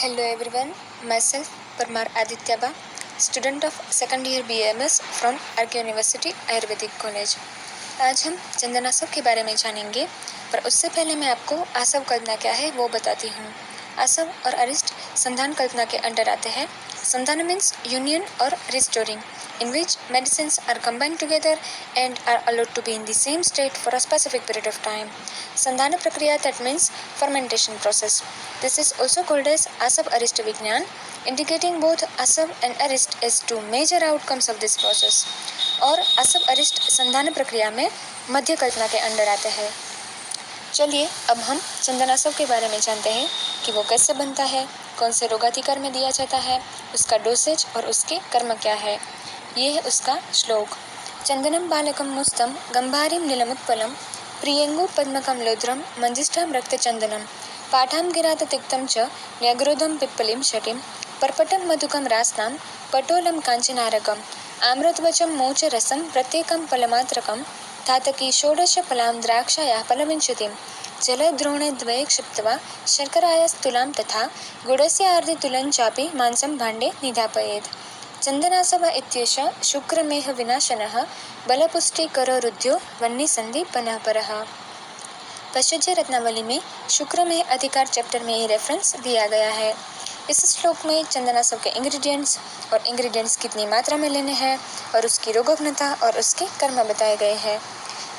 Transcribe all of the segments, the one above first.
Hello everyone, myself Parmar Adityaba, student of second year BAMS from RK University Ayurvedic college. आज हम चंदनासव के बारे में जानेंगे, पर उससे पहले मैं आपको आसव कल्पना क्या है वो बताती हूँ। आसव और अरिस्ट संधान कल्पना के अंडर आते हैं। संधान मीन्स यूनियन और restoring, in which medicines are combined together and are allowed to be in the same state for a specific period of time. Sandhana Prakriya, that means fermentation process. This is also called as Asav-Arist Vignan, indicating both Asav and Arist as two major outcomes of this process. और असव अरिस्ट संधान प्रक्रिया में मध्य कल्पना के under आते हैं। चलिए अब हम चंदनासव के बारे में जानते हैं कि वो कैसे बनता है, कौन से रोगाधिकार में दिया जाता है, उसका डोसेज और उसके कर्म क्या है। ये है उसका श्लोक। चंदनम बालकम मुस्तम गंभारीम नीलमुत्पलम प्रियंगु पद्मकम लोद्रम मंजिष्ठाम रक्तचंदनम पाठाम गिरात तिक्तम च न्यग्रोधम पिप्पलिम शटिम पर्पटम मधुकम रास्नाम पटोलम कांचनारकम आम्रत्वचम मोच रसम प्रत्येकम फलमात्रकम धातकी षोडश फलां द्राक्षायाः फलविंशतिं जलद्रोणद्वये क्षिप्त्वा शर्करायास्तुलां तथा गुडस्य अर्धतुलं चापि मांसं भाण्डे निधापयेत्। चंदनासव इत्येषः शुक्रमेह विनाशनः बलपुष्टिकरो वह्निसन्धिपनःपरः। पश्चिम रत्नावली में शुक्रमेह अधिकार चैप्टर में ये रेफरेंस दिया गया है। इस श्लोक में चंदनासव के इंग्रेडिएंट्स कितनी मात्रा में लेने हैं और उसकी रोगघनता और उसके कर्म बताए गए हैं।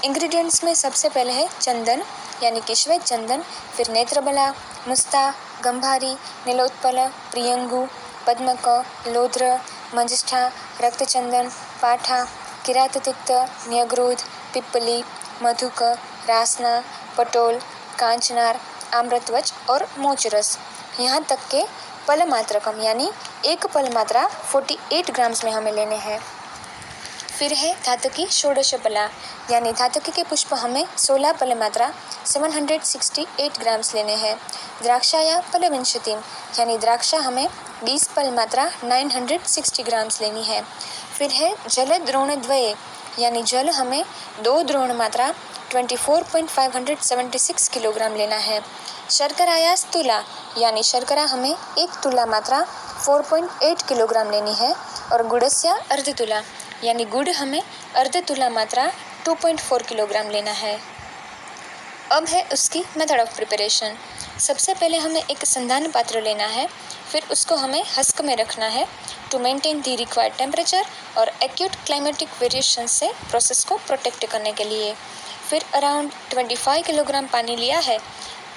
इंग्रेडिएंट्स में सबसे पहले है चंदन यानी कि श्वेत चंदन, फिर नेत्रबला, मुस्ता, गंभारी, नीलोत्पल, प्रियंगु, पद्मक, लोद्र, मंजिष्ठा, रक्तचंदन, पाठा, किराततिक्त, न्यग्रोध, पिप्पली, मधुक, रासना, पटोल, कांचनार, आम्रत्वच और मोचरस। यहाँ तक के पलमात्रकम यानी एक पलमात्रा 48 ग्राम्स में हमें लेने हैं। फिर है धातकी षोडश पला यानी धातकी के पुष्प हमें 16 पलमात्रा 768 ग्राम्स लेने हैं। द्राक्षाया फलविंशतिम यानी द्राक्षा हमें 20 पलमात्रा 960 ग्राम्स लेनी है। फिर है जल द्रोणद्वये यानी जल हमें 2 द्रोण मात्रा 24.576 किलोग्राम लेना है। शर्कराया तुला यानी शर्करा हमें 1 तुला मात्रा 4.8 किलोग्राम लेनी है। और गुड़स्य अर्ध तुला यानी गुड़ हमें अर्ध तुला मात्रा 2.4 किलोग्राम लेना है। अब है उसकी मेथड ऑफ प्रिपरेशन। सबसे पहले हमें एक संधान पात्र लेना है, फिर उसको हमें हस्क में रखना है to maintain the required temperature और एक्यूट क्लाइमेटिक वेरिएशन से प्रोसेस को प्रोटेक्ट करने के लिए। फिर अराउंड 25 किलोग्राम पानी लिया है,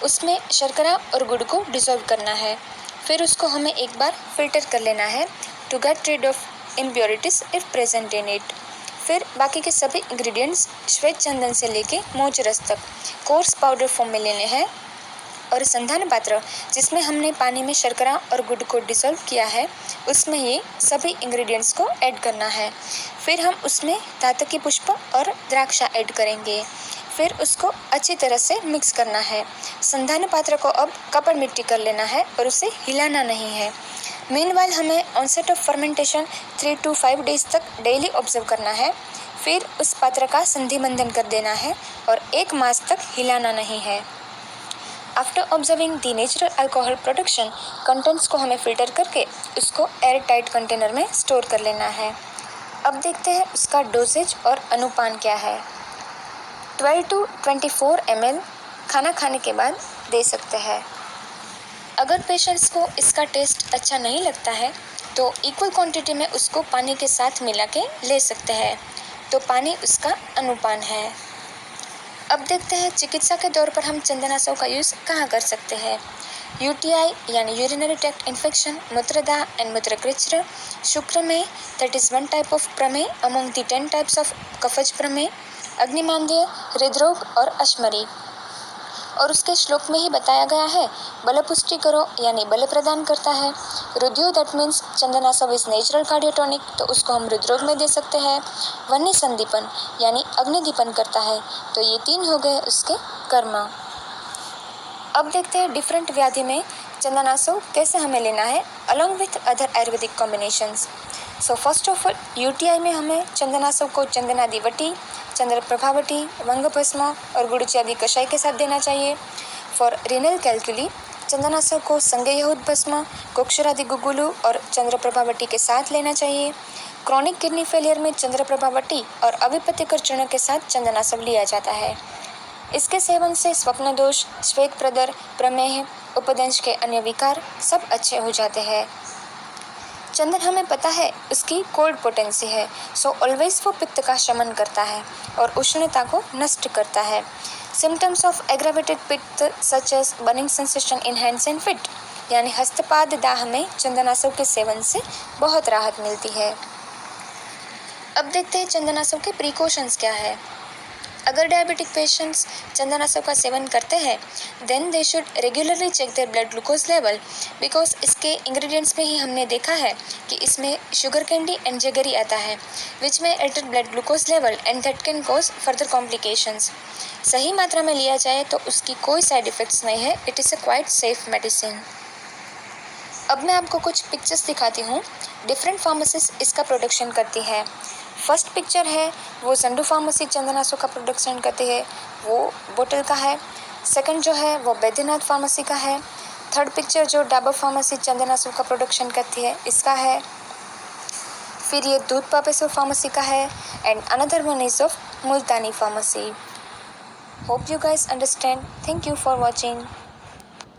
उसमें शर्करा और गुड़ को डिसॉल्व करना है। फिर उसको हमें एक बार फिल्टर कर लेना है to get rid of impurities if present in it. फिर बाकी के सभी इंग्रेडिएंट्स श्वेत चंदन से लेके मोचरस तक कोर्स पाउडर फॉर्म में लेने हैं और संधान पात्र जिसमें हमने पानी में शर्करा और गुड़ को डिसॉल्व किया है उसमें ये सभी इंग्रेडिएंट्स को ऐड करना है। फिर हम उसमें धातकी पुष्प और द्राक्षा ऐड करेंगे। फिर उसको अच्छी तरह से मिक्स करना है। संधान पात्र को अब कपड़ मिट्टी कर लेना है और उसे हिलाना नहीं है। मीनवाइल हमें onset of fermentation 3 to 5 days तक डेली ऑब्जर्व करना है। फिर उस पात्र का संधि बंधन कर देना है और 1 मास तक हिलाना नहीं है। After observing the natural alcohol production contents को हमें फिल्टर करके उसको एयर टाइट कंटेनर में स्टोर कर लेना है। अब देखते हैं उसका डोसेज और अनुपान क्या है। 12 to 24 ml खाना खाने के बाद दे सकते हैं। अगर पेशेंट्स को इसका टेस्ट अच्छा नहीं लगता है तो इक्वल क्वांटिटी में उसको पानी के साथ मिला के ले सकते हैं, तो पानी उसका अनुपान है। अब देखते हैं चिकित्सा के तौर पर हम चंदनासव का यूज़ कहाँ कर सकते हैं। यूटीआई यानी यूरिनरी ट्रैक्ट इन्फेक्शन, मूत्रदाह एंड मूत्रकृच्र, शुक्र में दैट इज़ 1 टाइप ऑफ प्रमेय अमंग द 10 टाइप्स ऑफ कफज प्रमेय, अग्निमांद्य, हृदरोग और अश्मरी। और उसके श्लोक में ही बताया गया है बलपुष्टि करो यानी बल प्रदान करता है। रुद्यो that means Chandanasava is natural cardiotonic, तो उसको हम हृदरोग में दे सकते हैं। वन्य संदीपन यानी अग्निदीपन करता है, तो ये 3 हो गए उसके कर्म। अब देखते हैं डिफरेंट व्याधि में चंदनासव कैसे हमें लेना है along with other Ayurvedic combinations. So first of all UTI में हमें चंदनासव को चंदनादि वटी, चंद्र प्रभावटी, वंग भस्म और गुड़ इत्यादि कषाय के साथ देना चाहिए। फॉर रीनल कैल्कुली चंदनासव को संज्ञेयहुत भस्म, कोक्षरादि गुगुलु और चंद्रप्रभावटी के साथ लेना चाहिए। क्रॉनिक किडनी फेलियर में चंद्रप्रभावटी और अविपतिकर चूर्ण के साथ चंदनासव लिया जाता है। इसके सेवन से स्वप्न दोष, श्वेत प्रदर, प्रमेह, उपदंश के अन्य विकार सब अच्छे हो जाते हैं। चंदन हमें पता है उसकी कोल्ड पोटेंसी है, सो ऑलवेज वो पित्त का शमन करता है और उष्णता को नष्ट करता है। Symptoms of aggravated pitta such as burning sensation in hands and feet, यानी हस्तपाद दाह में चंदनासव के सेवन से बहुत राहत मिलती है। अब देखते हैं चंदनासव के प्रिकॉशंस क्या है। अगर डायबिटिक पेशेंट्स चंदनासव का सेवन करते हैं then they should regularly check their blood glucose level, because इसके इंग्रेडिएंट्स में ही हमने देखा है कि इसमें शुगर कैंडी एंड जगरी आता है विच में alter blood glucose level and that can cause further complications. सही मात्रा में लिया जाए तो उसकी कोई साइड इफ़ेक्ट्स नहीं है। It is a quite safe medicine. अब मैं आपको कुछ पिक्चर्स दिखाती हूँ। डिफरेंट फार्मेसीज इसका प्रोडक्शन करती है। फर्स्ट पिक्चर है वो संडू फार्मेसी चंदनासव का प्रोडक्शन करती है, वो बोतल का है। सेकंड जो है वो बैद्यनाथ फार्मेसी का है। थर्ड पिक्चर जो डाबर फार्मेसी चंदनासव का प्रोडक्शन करती है इसका है। फिर ये दूध पापेश्वर फार्मेसी का है and another one is of Multani pharmacy. Hope you guys understand. Thank you for watching.